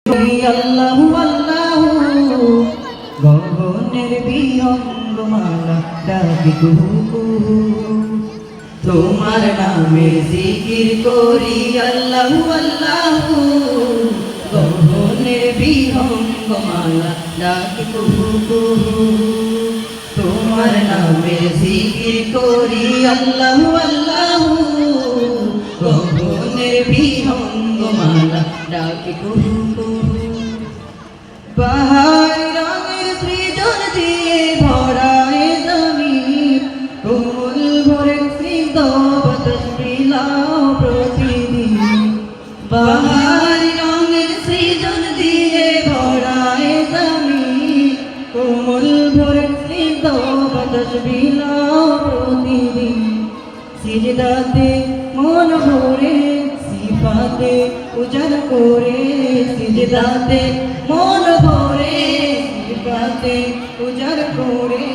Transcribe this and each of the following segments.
আল্লাহু আল্লাহু গগনের বিহঙ্গমালা ডাকি কুহু কুহু তোমার নামে জিকির করি আল্লাহু আল্লাহু গগনের বিহঙ্গমালা ডাকি কুহু কুহু তোমার নামে জিকির করি আল্লাহু আল্লাহু গগনের বিহঙ্গমালা ডাকি কুহু কুহু বাহার রঙের সৃজন দিয়ে ভরা এ জমিন কোমল ভরে স্নিগ্ধ বাতাস বিলাও প্রতিদিন বাহার রঙের সৃজন দিয়ে ভরা এ জমিন কোমল ভরে স্নিগ্ধ বাতাস বিলাও প্রতিদিন সিজদাতে মন ভরে সিফাতে উজাড় করে সিজদাতে মন ভরে সিফাতে উজাড় করে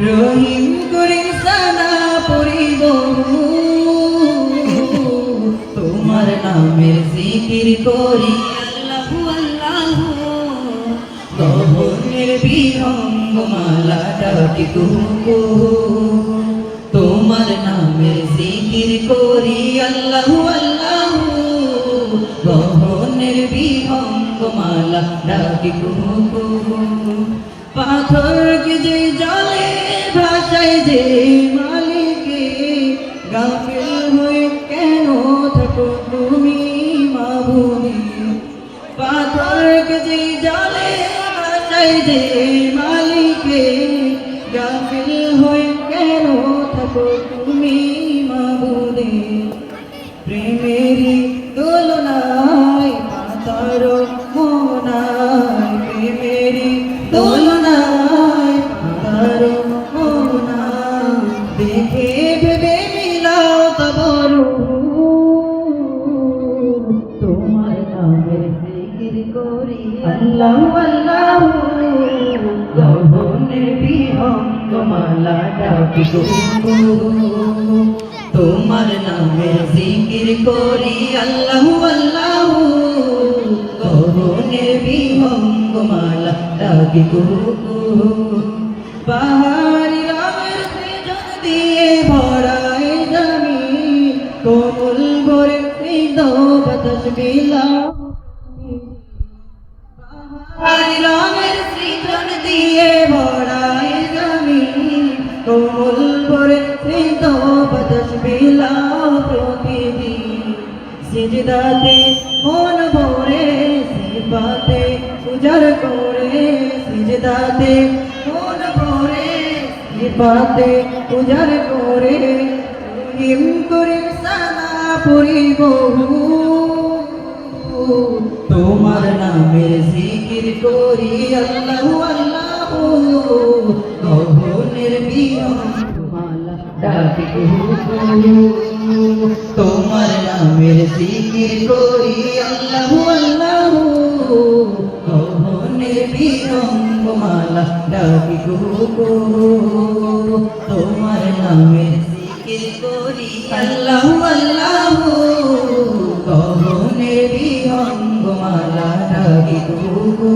রহিম করে সানা পড়িব তোমার নামের জিকির করি আল্লাহু আল্লাহু গগনের বিহঙ্গমালা ডাকি কুহু কুহু তোমার নামের জিকির করি আল্লাহু আল্লাহু গগনের বিহঙ্গমালা ডাকি কুহু কুহু পাথরকে যে জলে ভাসায় যে মালিকে গাফিল হয়ে কেন থাকো তুমি মাবুদে পাথরকে যে জলে ভাসায় যে মালিকে গাফিল হয়ে কেন থাকো তুমি মাবুদে প্রেমেরই দোলনায় পাতার মোহনায় প্রেমেরই দোলনায় পাতার মোহনায় দেখে ভেবে মিলাও কবর তোমার নামের জিকির করি আল্লাহু আল্লাহু গগনের বিহঙ্গমালা ডাকি কুহু তোমার নামে জিকির করি আল্লাহু আল্লাহু গগনের বিহঙ্গমালা ডাকি কুহু কুহু পাহাড়ি রঙের সৃজন দিয়ে ভরা এ জমিন কোমল ভরে স্নিগ্ধ বাতাস বিলাও পাহাড়ি রঙের সৃজন দিয়ে ভরা এ জমিন কোমল ভরে স্নিগ্ধ বাতাস বিলাও প্রতিদিন সিজদাতে মন ভরে সিফাতে উজাড় করে সিজদাতে মন ভরে সিফাতে উজাড় করে রহিম করে সানা পড়িব তোমার নামের জিকির করি আল্লাহু আল্লাহু গগনের বিহঙ্গমালা ডাকি কুহু কুহু তোমার নামের জিকির করি আল্লাহু আল্লাহু গগনের বিহঙ্গমালা ডাকি কুহু কুহু তোমার নামের জিকির করি আল্লাহু আল্লাহু গগনের বিহঙ্গমালা ডাকি কুহু